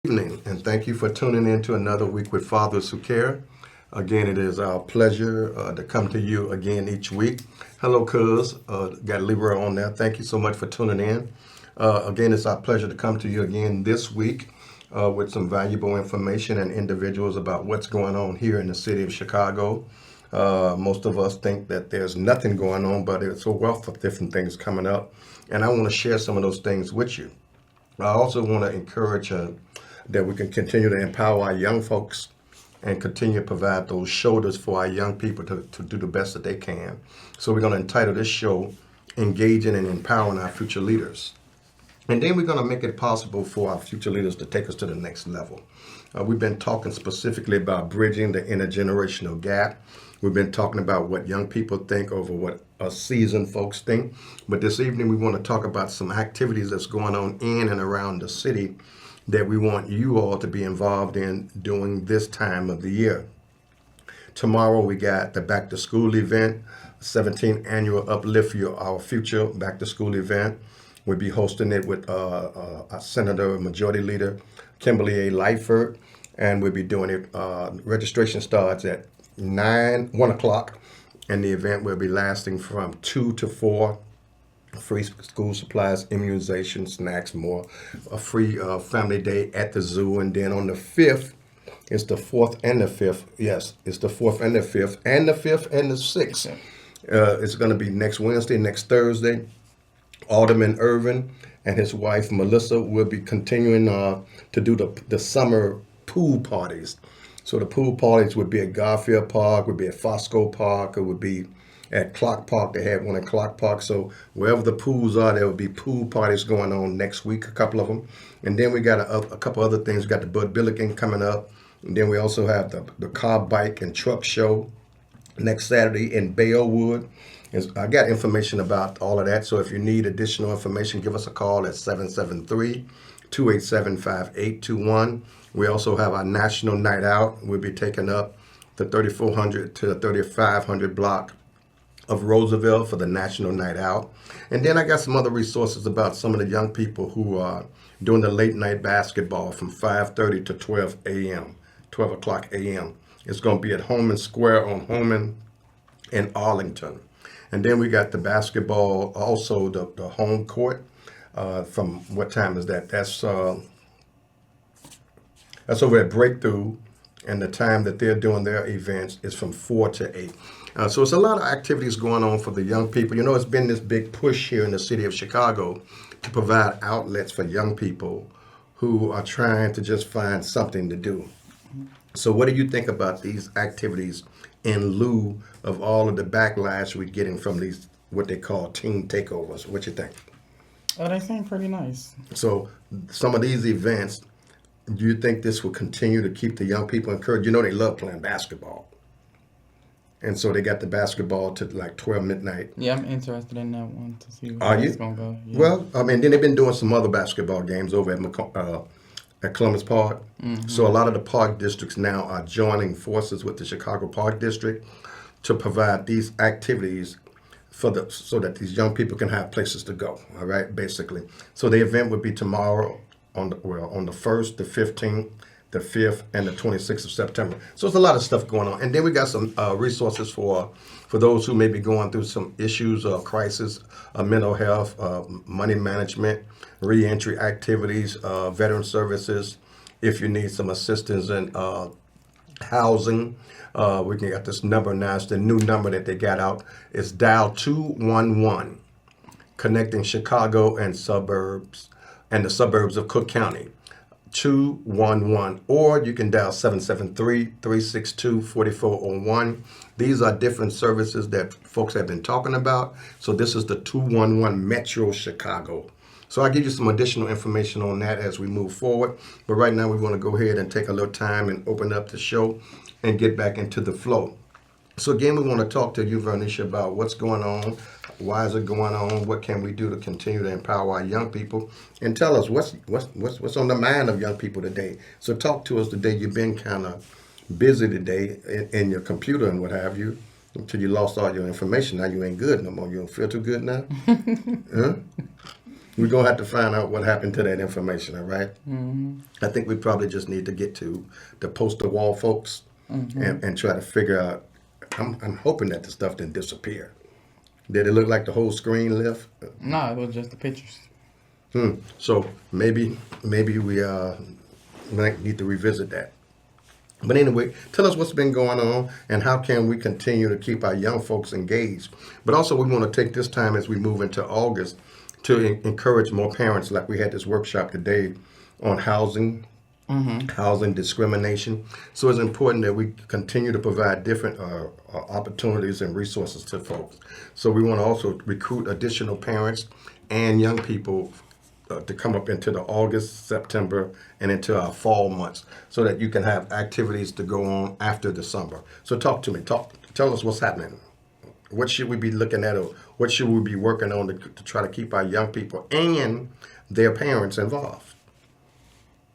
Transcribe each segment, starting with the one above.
Evening, and thank you for tuning in to another week with Fathers Who Care. Again, it is our pleasure to come to you again each week. Hello, cuz. Got Libra on there. Thank you so much for tuning in. Again, it's our pleasure to come to you again this week with some valuable information and individuals about what's going on here in the city of Chicago. Most of us think that there's nothing going on, but it's a wealth of different things coming up. And I want to share some of those things with you. I also want to encourage that we can continue to empower our young folks and continue to provide those shoulders for our young people to do the best that they can. So we're going to entitle this show, Engaging and Empowering Our Future Leaders. And then we're going to make it possible for our future leaders to take us to the next level. We've been talking specifically about bridging the intergenerational gap. We've been talking about what young people think over what seasoned folks think. But this evening we want to talk about some activities that's going on in and around the city that we want you all to be involved in during this time of the year. Tomorrow we got the back to school event, 17th annual Uplift Our Future back to school event. We'll be hosting it with our Senator Majority Leader Kimberly A. Lightford, and we'll be doing it. Registration starts at 1 o'clock, and the event will be lasting from 2 to 4. Free school supplies, immunization, snacks, more. A free family day at the zoo. And then on the 5th, it's the 4th and the 5th. Yes, it's the 4th and the 5th, and the 5th and the 6th. It's going to be next Wednesday, next Thursday. Alderman Irvin and his wife Melissa will be continuing to do the summer pool parties. So the pool parties would be at Garfield Park, would be at Fosco Park, it would be at Clock Park. They had one at Clock Park. So wherever the pools are, there will be pool parties going on next week, a couple of them. And then we got a couple other things. We got the Bud Billiken coming up. And then we also have the car, bike, and truck show next Saturday in Baywood. I got information about all of that. So if you need additional information, give us a call at 773-287-5821. We also have our National Night Out. We'll be taking up the 3400 to the 3500 block of Roosevelt for the National Night Out. And then I got some other resources about some of the young people who are doing the late night basketball from 5:30 to 12 o'clock a.m. It's going to be at Holman Square on Holman in Arlington. And then we got the basketball, also the home court. From what time is that? That's over at Breakthrough, and the time that they're doing their events is from 4 to 8. So it's a lot of activities going on for the young people. You know, it's been this big push here in the city of Chicago to provide outlets for young people who are trying to just find something to do. So what do you think about these activities in lieu of all of the backlash we're getting from these, what they call teen takeovers? What you think? Oh, they seem pretty nice. So some of these events, do you think this will continue to keep the young people encouraged? You know, they love playing basketball. And so they got the basketball to like 12 midnight. Yeah, I'm interested in that one to see Are how you? it's going to go. Yeah. Well, I mean, then they've been doing some other basketball games over at Columbus Park. Mm-hmm. So a lot of the park districts now are joining forces with the Chicago Park District to provide these activities so that these young people can have places to go. All right, basically. So the event would be tomorrow on the 1st, the 15th, the 5th, and the 26th of September. So it's a lot of stuff going on. And then we got some resources for those who may be going through some issues or crisis, mental health, money management, reentry activities, veteran services. If you need some assistance in housing, we can get this number now. It's the new number that they got out. It's dial 211, connecting Chicago and the suburbs of Cook County. 211, or you can dial 773-362-4401. These are different services that folks have been talking about. So this is the 211 Metro Chicago. So I'll give you some additional information on that as we move forward. But right now we want to go ahead and take a little time and open up the show and get back into the flow. So again, we want to talk to you, Vernisha, about what's going on, why is it going on, what can we do to continue to empower our young people, and tell us what's on the mind of young people today. So talk to us today. You've been kind of busy today in your computer and what have you, until you lost all your information. Now you ain't good no more. You don't feel too good now. Huh? We're gonna have to find out what happened to that information. All right? I think we probably just need to get to the poster wall folks and try to figure out. I'm hoping that the stuff didn't disappear. Did it look like the whole screen left? No, it was just the pictures. So maybe we might need to revisit that. But anyway, tell us what's been going on and how can we continue to keep our young folks engaged. But also we want to take this time as we move into August to encourage more parents, like we had this workshop today on housing discrimination. So it's important that we continue to provide different opportunities and resources to folks. So we want to also recruit additional parents and young people to come up into the August, September, and into our fall months, so that you can have activities to go on after the summer. So talk to me. Tell us what's happening. What should we be looking at, or what should we be working on to try to keep our young people and their parents involved?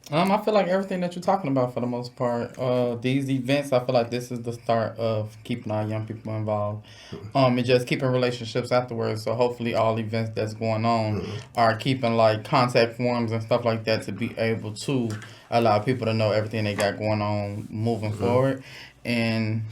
I feel like everything that you're talking about for the most part. These events, I feel like this is the start of keeping our young people involved. And just keeping relationships afterwards. So hopefully all events that's going on are keeping like contact forms and stuff like that to be able to allow people to know everything they got going on moving forward. And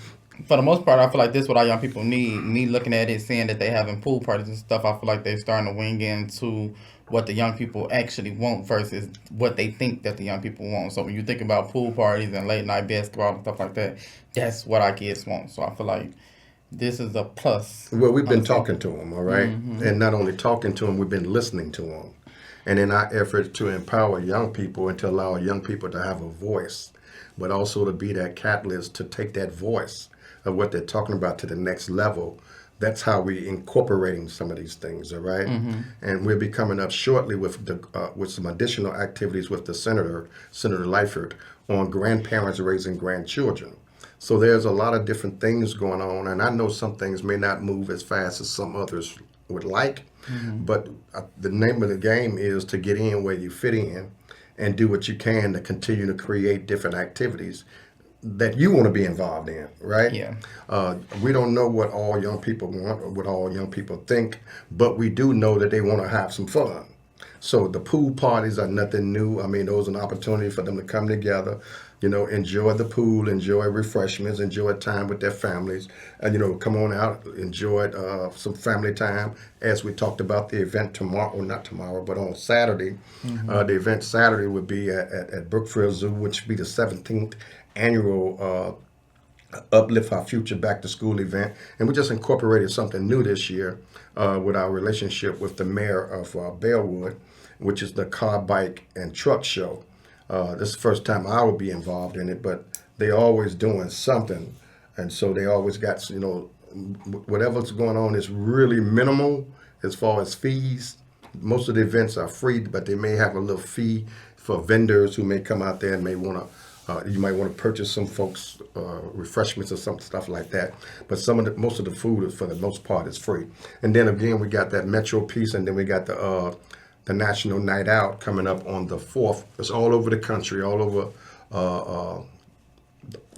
for the most part, I feel like this is what our young people need. Me looking at it, seeing that they having pool parties and stuff, I feel like they're starting to wing into what the young people actually want versus what they think that the young people want. So when you think about pool parties and late night basketball and stuff like that, that's what our kids want. So I feel like this is a plus. Well, we've been talking to them, all right? And not only talking to them, we've been listening to them. And in our efforts to empower young people and to allow young people to have a voice, but also to be that catalyst to take that voice of what they're talking about to the next level. That's how we incorporating some of these things, all right? And we'll be coming up shortly with some additional activities with the Senator Lightford, on grandparents raising grandchildren. So there's a lot of different things going on, and I know some things may not move as fast as some others would like, but the name of the game is to get in where you fit in and do what you can to continue to create different activities that you want to be involved in, right? Yeah. We don't know what all young people want or what all young people think, but we do know that they want to have some fun. So the pool parties are nothing new. I mean, those are an opportunity for them to come together, enjoy the pool, enjoy refreshments, enjoy time with their families, and, come on out, enjoy some family time. As we talked about the event tomorrow, not tomorrow, but on Saturday. The event Saturday would be at Brookfield Zoo, which would be the 17th annual Uplift Our Future Back to School event. And we just incorporated something new this year with our relationship with the mayor of Bellwood, which is the car, bike, and truck show. This is the first time I would be involved in it, but they always doing something. And so they always got, whatever's going on is really minimal as far as fees. Most of the events are free, but they may have a little fee for vendors who may come out there and may want to you might want to purchase some folks refreshments or some stuff like that. But most of the food, for the most part, is free. And then again, we got that Metro piece, and then we got the National Night Out coming up on the 4th. It's all over the country, all over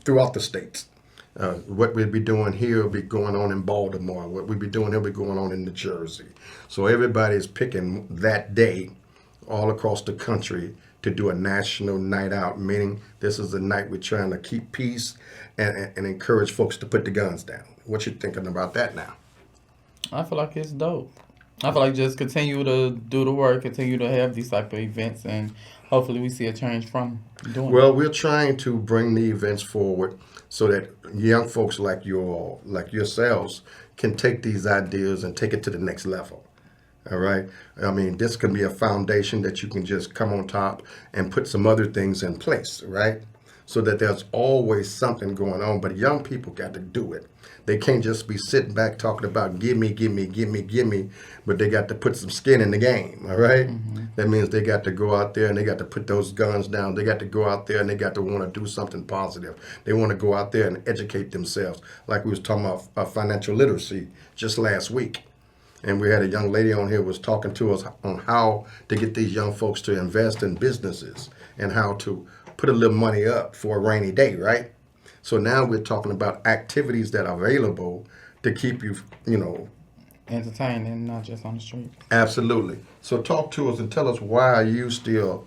throughout the states. What we'll be doing here will be going on in Baltimore. What we'll be doing here will be going on in New Jersey. So everybody's picking that day all across the country to do a national night out, meaning this is a night we're trying to keep peace and encourage folks to put the guns down. What you thinking about that now? I feel like it's dope. I feel like just continue to do the work, continue to have these type of events, and hopefully we see a change from doing Well, we're trying to bring the events forward so that young folks like yourselves can take these ideas and take it to the next level. All right. I mean, this can be a foundation that you can just come on top and put some other things in place, right? so that there's always something going on. But young people got to do it. They can't just be sitting back talking about give me, give me, give me, give me, but they got to put some skin in the game, all right? That means they got to go out there and they got to put those guns down. They got to go out there and they got to want to do something positive. They want to go out there and educate themselves. Like we was talking about financial literacy just last week. And we had a young lady on here was talking to us on how to get these young folks to invest in businesses and how to put a little money up for a rainy day, right? So now we're talking about activities that are available to keep you, Entertaining, not just on the street. absolutely. So talk to us and tell us why are you still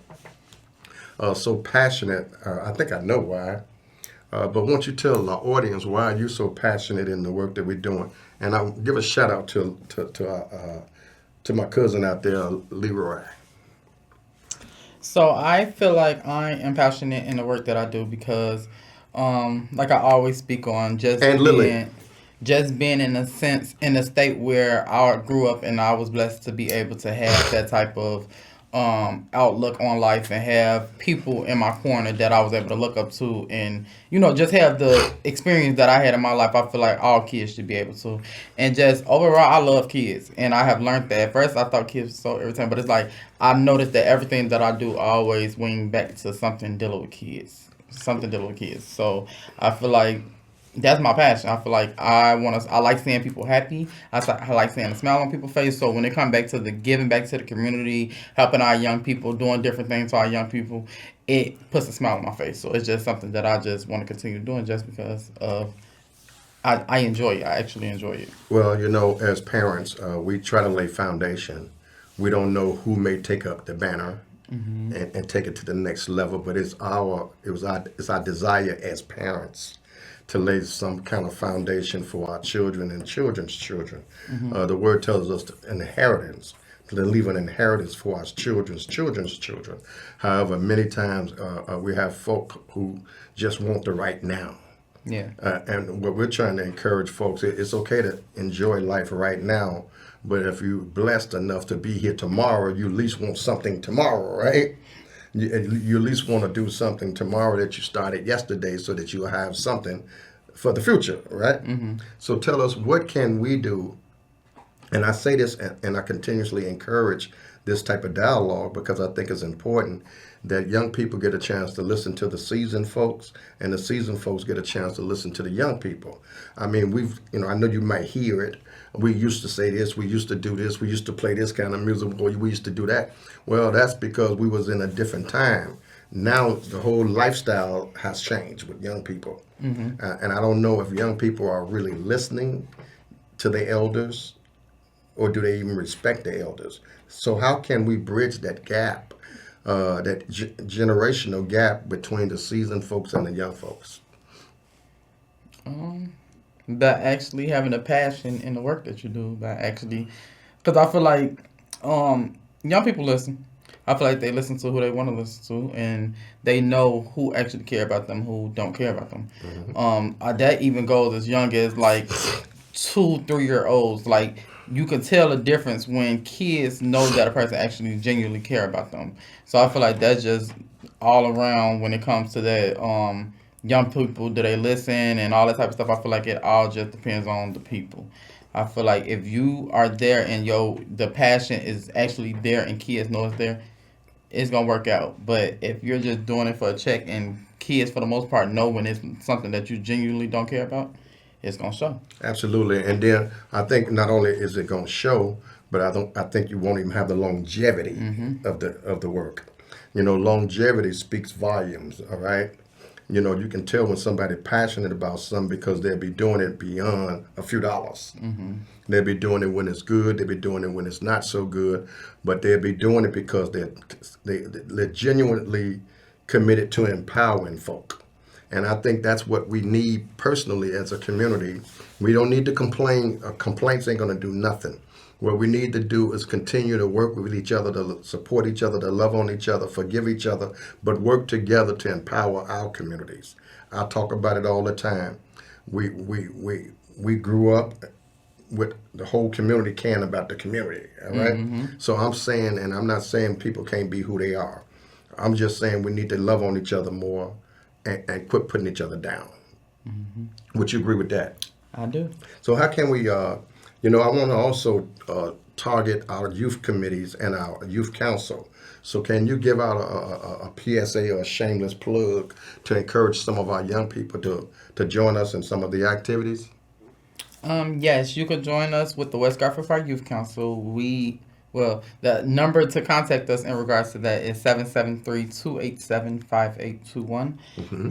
so passionate. I think I know why. But won't you tell the audience why are you so passionate in the work that we're doing? And I'll give a shout out to my cousin out there, Leroy. So I feel like I am passionate in the work that I do because, like I always speak on, And Lily. just being in a sense in a state where I grew up and I was blessed to be able to have that type of outlook on life and have people in my corner that I was able to look up to and just have the experience that I had in my life. I feel like all kids should be able to, and just overall I love kids and I have learned that. At first I thought kids were so irritating, but it's like I noticed that everything that I do always wing back to something dealing with kids. So I feel like that's my passion. I feel like I like seeing people happy. I like seeing a smile on people's face. So when it comes back to the giving back to the community, helping our young people, doing different things to our young people, it puts a smile on my face. So it's just something that I just want to continue doing just because of I enjoy it. I actually enjoy it. Well, as parents, we try to lay foundation. We don't know who may take up the banner and take it to the next level, but it's our desire as parents to lay some kind of foundation for our children and children's children. The word tells us an inheritance, to leave an inheritance for our children's children's children. However, many times we have folk who just want the right now. Yeah. And what we're trying to encourage folks, it's okay to enjoy life right now, but if you're blessed enough to be here tomorrow, you at least want something tomorrow, right? You at least want to do something tomorrow that you started yesterday so that you'll have something for the future, right? So tell us, what can we do? And I say this and I continuously encourage this type of dialogue because I think it's important that young people get a chance to listen to the seasoned folks and the seasoned folks get a chance to listen to the young people. I mean, I know you might hear it. We used to say this, we used to do this, we used to play this kind of music, or we used to do that. Well, that's because we was in a different time. Now the whole lifestyle has changed with young people. And I don't know if young people are really listening to the elders or do they even respect the elders. So how can we bridge that gap, that generational gap between the seasoned folks and the young folks? By actually having a passion in the work that you do, because I feel like young people listen. I feel like they listen to who they want to listen to, and they know who actually care about them, who don't care about them. That even goes as young as like 2, 3 year olds. Like you can tell the difference when kids know that a person actually genuinely care about them. So I feel like that's just all around when it comes to that. Young people, do they listen and all that type of stuff? I feel like it all just depends on the people. I feel like if you are there and the passion is actually there and kids know it's there, it's gonna work out. But if you're just doing it for a check and kids for the most part know when it's something that you genuinely don't care about, it's gonna show. Absolutely. And then I think not only is it going to show, but I think you won't even have the longevity of the work. Longevity speaks volumes, all right? You can tell when somebody's passionate about something because they'll be doing it beyond a few dollars. They'll be doing it when it's good. They'll be doing it when it's not so good. But they'll be doing it because they're genuinely committed to empowering folk. And I think that's what we need personally as a community. We don't need to complain. Complaints ain't going to do nothing. What we need to do is continue to work with each other, to support each other, to love on each other, forgive each other, but work together to empower our communities. I talk about it all the time. We grew up with the whole community caring about the community, all right? So I'm saying, and I'm not saying people can't be who they are. I'm just saying we need to love on each other more and quit putting each other down. Would you agree with that? I do. So how can we, I want to also target our youth committees and our youth council. So can you give out a PSA or a shameless plug to encourage some of our young people to join us in some of the activities? Yes, you could join us with the West Garfield Park Youth Council. The number to contact us in regards to that is 773-287-5821.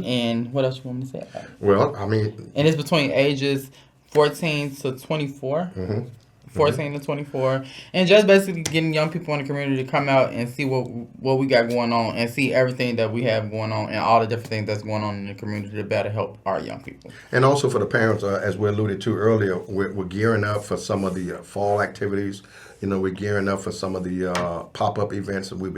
And what else you want me to say about it? Well, I mean, And it's between ages 14 to 24. 14 to 24, and just basically getting young people in the community to come out and see what we got going on and see everything that we have going on and all the different things that's going on in the community to better help our young people. and also for the parents, as we alluded to earlier, we're gearing up for some of the fall activities. We're gearing up for some of the pop-up events that we're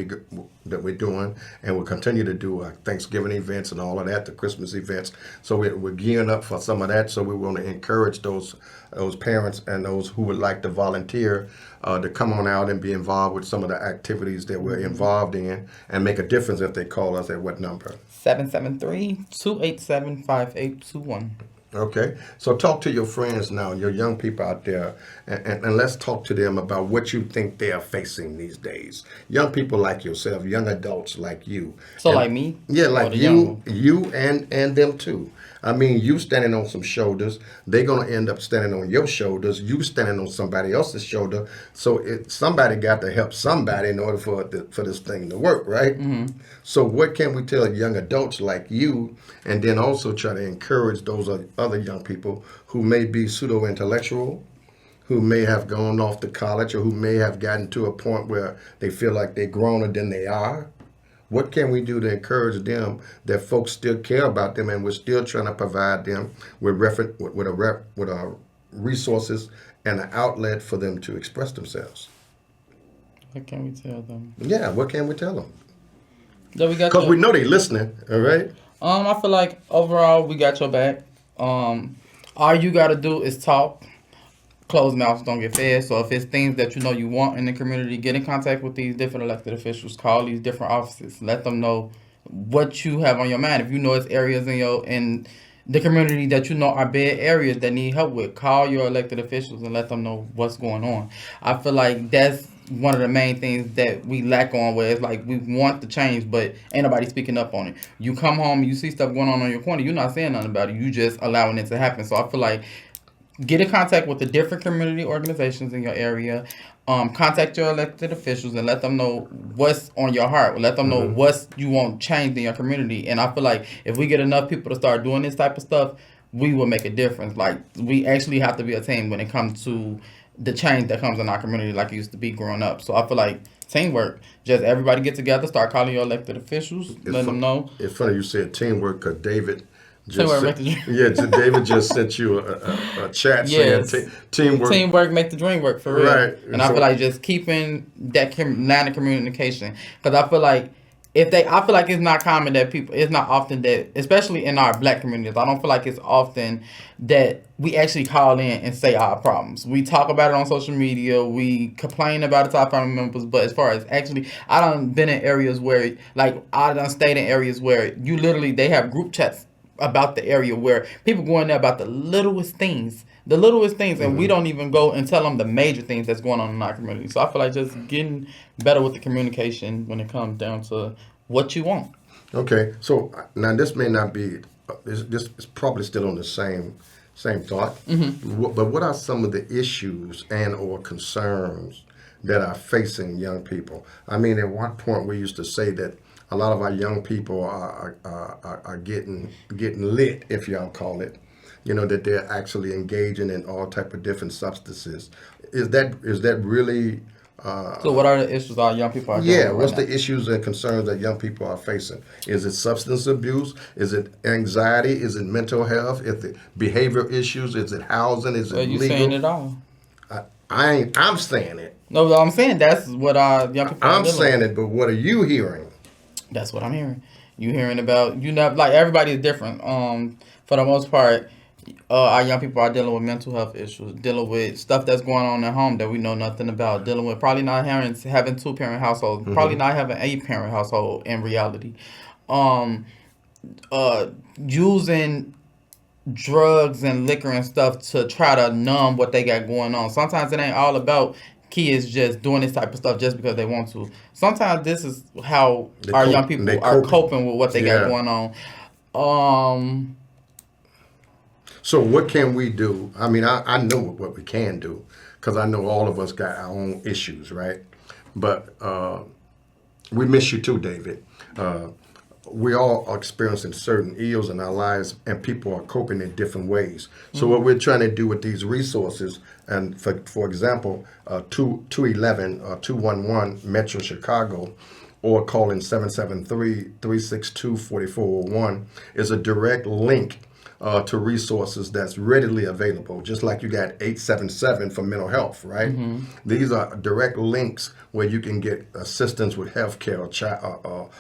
doing, and we'll continue to do Thanksgiving events and all of that, the Christmas events. So we're gearing up for some of that. So we want to encourage those parents and those who would like to volunteer to come on out and be involved with some of the activities that we're involved in and make a difference if they call us at what number? 773-287-5821. Okay, so talk to your friends now, your young people out there, and let's talk to them about what you think they are facing these days. Young people like yourself, young adults like you. So And- like me? Yeah, Or like the young you and them too. I mean, you standing on some shoulders, they're gonna end up standing on your shoulders. You standing on somebody else's shoulder. So somebody got to help somebody in order for this thing to work, right? So what can we tell young adults like you, and then also try to encourage those other young people who may be pseudo-intellectual, who may have gone off to college, or who may have gotten to a point where they feel like they're growner than they are? What can we do to encourage them that folks still care about them, and we're still trying to provide them with resources and an outlet for them to express themselves? What can we tell them? Yeah, what can we tell them? That we got Because we know they listening, all right? I feel like overall we got your back. All you gotta do is talk. Closed mouths don't get fed. So if it's things that you know you want in the community, get in contact with these different elected officials. Call these different offices. Let them know what you have on your mind. If you know it's areas in the community that you know are bad areas that need help with, call your elected officials and let them know what's going on. I feel like that's one of the main things that we lack on, where it's like we want the change, but ain't nobody speaking up on it. You come home, you see stuff going on your corner, you're not saying nothing about it. You just allowing it to happen. So I feel like get in contact with the different community organizations in your area. Contact your elected officials and let them know what's on your heart. Let them know what you want changed in your community. And I feel like if we get enough people to start doing this type of stuff, we will make a difference. Like, we actually have to be a team when it comes to the change that comes in our community like it used to be growing up. So I feel like teamwork. Just everybody get together, start calling your elected officials, let them know. It's funny you said teamwork, because David Teamwork just make the David just sent you a chat Yes. saying teamwork. Teamwork make the dream work, for real. Right. And I So- feel like just keeping that line of communication, because I feel like I feel like it's not common that it's not often that, especially in our black communities, I don't feel like it's often that we actually call in and say our problems. We talk about it on social media, we complain about it to our family members, but as far as actually, I done been in areas where, like, I done stayed in areas where they have group chats about the area where people go in there about the littlest things, and we don't even go and tell them the major things that's going on in our community. So I feel like just getting better with the communication when it comes down to what you want. Okay, so now this may not be, this is probably still on the same thought, but what are some of the issues and or concerns that are facing young people? I mean, at one point we used to say that a lot of our young people are getting lit, if y'all call it, that they're actually engaging in all type of different substances. Is that really? So what are the issues our young people are dealing with right What's now? the issues and concerns that young people are facing? Is it substance abuse? Is it anxiety? Is it mental health? Is it behavior issues? Is it housing? Is it Are you legal? saying it all? I'm saying it. No, but I'm saying that's what our young people are I'm dealing saying with. it, but what are you hearing? That's what I'm hearing. You hearing about, like, everybody is different. For the most part, our young people are dealing with mental health issues, dealing with stuff that's going on at home that we know nothing about, dealing with probably not having 2-parent households, probably not having a parent household in reality. using drugs and liquor and stuff to try to numb what they got going on. Sometimes it ain't all about kids just doing this type of stuff just because they want to. Sometimes this is how our young people are coping with what they got going on. So what can we do? I mean, I know what we can do because I know all of us got our own issues, right? But we miss you too, David. We all are experiencing certain ills in our lives, and people are coping in different ways. So what we're trying to do with these resources, and for example, 211 Metro Chicago, or calling 773-362-4401 is a direct link to resources that's readily available, just like you got 877 for mental health, right? These are direct links where you can get assistance with healthcare,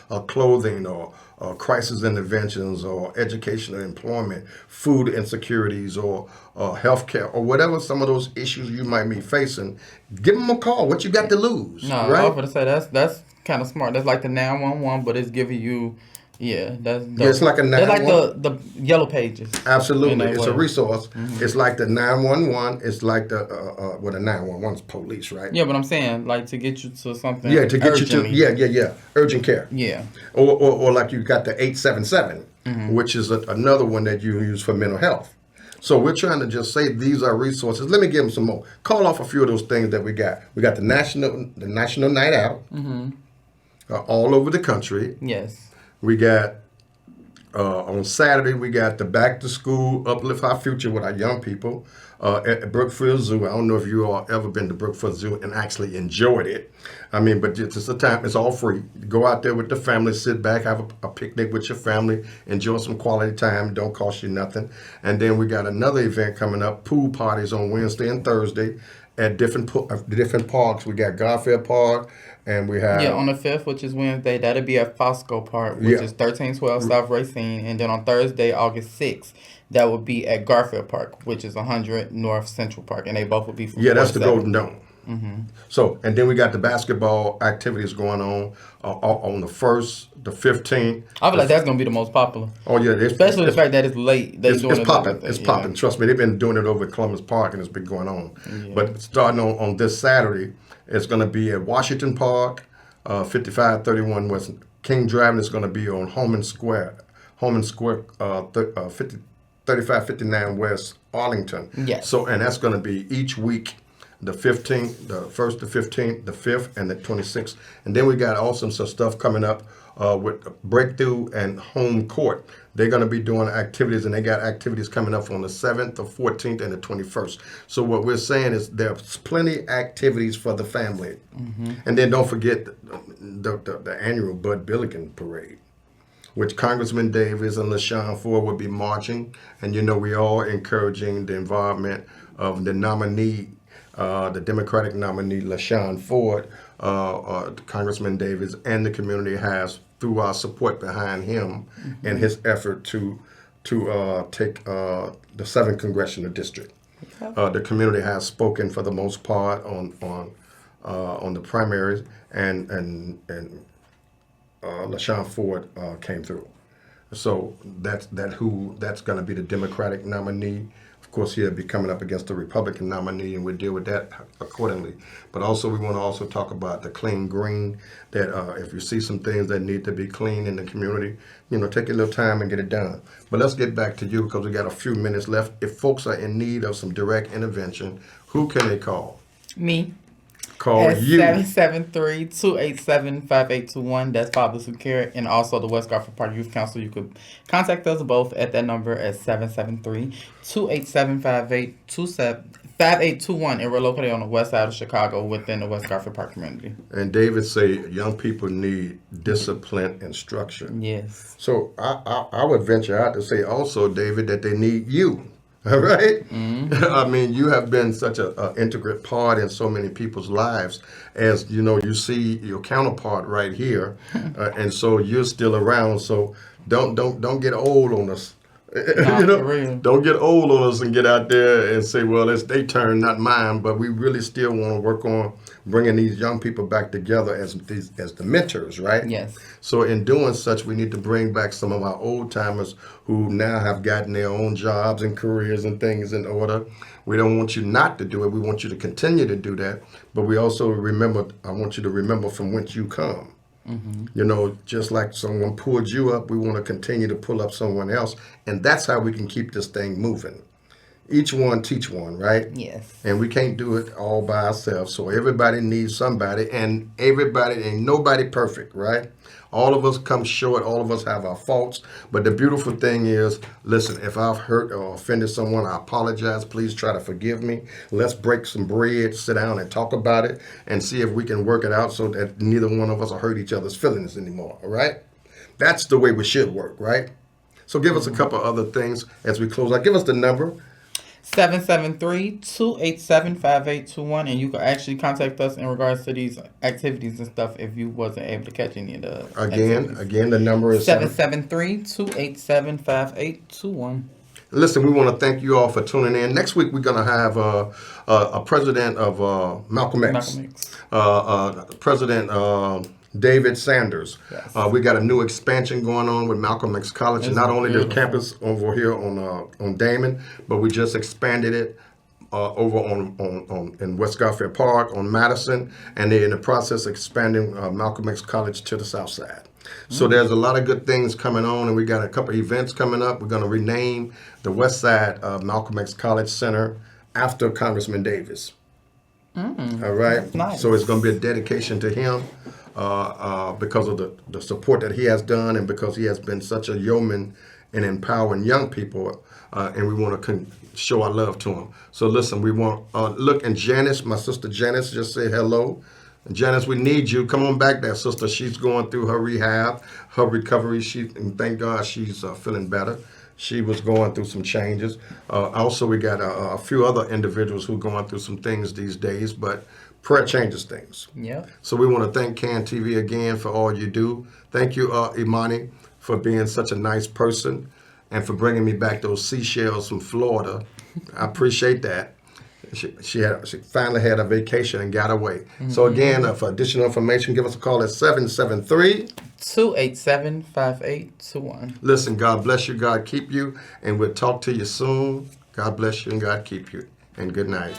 or clothing, or crisis interventions, or education and employment, food insecurities, or healthcare, or whatever some of those issues you might be facing. Give them a call. What you got to lose? No, right? I was going to say that's kind of smart. That's like the 911, but it's giving you. Yeah, that's it's like a 911. That's like the yellow pages. Absolutely, it's a resource. It's like the 911. It's like the the 911 is police, right? Yeah, but I'm saying like to get you to something. Yeah, to get urgently. you to urgent care. Yeah. Or like you got the 877, which is another one that you use for mental health. So we're trying to just say these are resources. Let me give them some more. Call off a few of those things that we got. We got the national night out, all over the country. Yes. We got on Saturday, we got the Back to School Uplift Our Future with our young people at Brookfield Zoo. I don't know if you all ever been to Brookfield Zoo and actually enjoyed it. I mean, but it's a time, it's all free. Go out there with the family, sit back, have a picnic with your family, enjoy some quality time. Don't cost you nothing. And then we got another event coming up, pool parties on Wednesday and Thursday at different parks. We got Garfield Park, and we have... Yeah, on the 5th, which is Wednesday, that'll be at Fosco Park, which is 1312 South Racine. And then on Thursday, August 6th, that would be at Garfield Park, which is 100 North Central Park. And they both will be from that's the Golden Dome. So, and then we got the basketball activities going on the 1st, the 15th. I feel like that's going to be the most popular. Oh, yeah. Especially the fact that it's late. It's popping. It's popping. Trust me, they've been doing it over at Columbus Park, and it's been going on. Yeah. But starting on this Saturday, it's going to be at Washington Park, 5531 West King Drive, and it's going to be on Holman Square, 3559 West Arlington. Yes. So, and that's going to be each week, the 15th, the 1st, the 15th, the 5th, and the 26th. And then we got also some stuff coming up with Breakthrough and Home Court. They're going to be doing activities, and they got activities coming up on the 7th, the 14th, and the 21st. So what we're saying is there's plenty activities for the family. And then don't forget the annual Bud Billiken Parade, which Congressman Davis and LaShawn Ford will be marching. And you know, we are encouraging the involvement of the nominee, the Democratic nominee, LaShawn Ford, Congressman Davis, and the community has, through our support behind him and his effort to take the 7th congressional district. The community has spoken for the most part on the primaries, and LaShawn Ford came through. So that's going to be the Democratic nominee. Of course, he'll be coming up against the Republican nominee, and we'll deal with that accordingly. But also, we want to also talk about the clean green, that if you see some things that need to be clean in the community, take a little time and get it done. But let's get back to you, because we got a few minutes left. If folks are in need of some direct intervention, who can they call? Me. Call at you. 773-287-5821. That's Fathers Who Care, and also the West Garfield Park Youth Council. You could contact us both at that number at 773-287-5821, and we're located on the west side of Chicago within the West Garfield Park community. And David say young people need discipline and structure. Yes. So I would venture out to say also, David, that they need you. All right? I mean, you have been such an integral part in so many people's lives. As you see your counterpart right here, and so you're still around. So don't get old on us. Nah, You for know, real. don't get old on us and get out there and say, well, it's their turn, not mine. But we really still want to work on bringing these young people back together as the mentors, right? Yes. So in doing such, we need to bring back some of our old timers who now have gotten their own jobs and careers and things in order. We don't want you not to do it. We want you to continue to do that. But we also remember, I want you to remember from whence you come. You know, just like someone pulled you up, we want to continue to pull up someone else. And that's how we can keep this thing moving. Each one teach one, right? Yes. And we can't do it all by ourselves. So everybody needs somebody, and everybody, ain't nobody perfect, right? All of us come short. All of us have our faults. But the beautiful thing is, listen, if I've hurt or offended someone, I apologize. Please try to forgive me. Let's break some bread, sit down and talk about it, and see if we can work it out so that neither one of us will hurt each other's feelings anymore, all right? That's the way we should work, right? So give us a couple other things as we close out. Give us the number. 773-287-5821, and you can actually contact us in regards to these activities and stuff if you wasn't able to catch any of the activities. Again, the number is 773-287-5821. Listen, we want to thank you all for tuning in. Next week, we're going to have a president of Malcolm X, Malcolm X. President David Sanders. Yes. We got a new expansion going on with Malcolm X College. It's Not only the beautiful. campus over here on Damon, but we just expanded it over on in West Garfield Park on Madison, and they're in the process of expanding Malcolm X College to the south side. So there's a lot of good things coming on, and we got a couple events coming up. We're going to rename the west side of Malcolm X College Center after Congressman Davis. All right? Nice. So it's going to be a dedication to him because of the support that he has done and because he has been such a yeoman in empowering young people, and we want to show our love to him. So listen, we want, look, and Janice, my sister Janice, just say hello. Janice, we need you. Come on back there, sister. She's going through her rehab, her recovery. And thank God she's feeling better. She was going through some changes. Also, we got a few other individuals who are going through some things these days, but prayer changes things. Yep. So we want to thank CAN TV again for all you do. Thank you, Imani, for being such a nice person and for bringing me back those seashells from Florida. I appreciate that. She finally had a vacation and got away. So again, for additional information, give us a call at 773-287-5821. Listen, God bless you, God keep you, and we'll talk to you soon. God bless you and God keep you. And good night.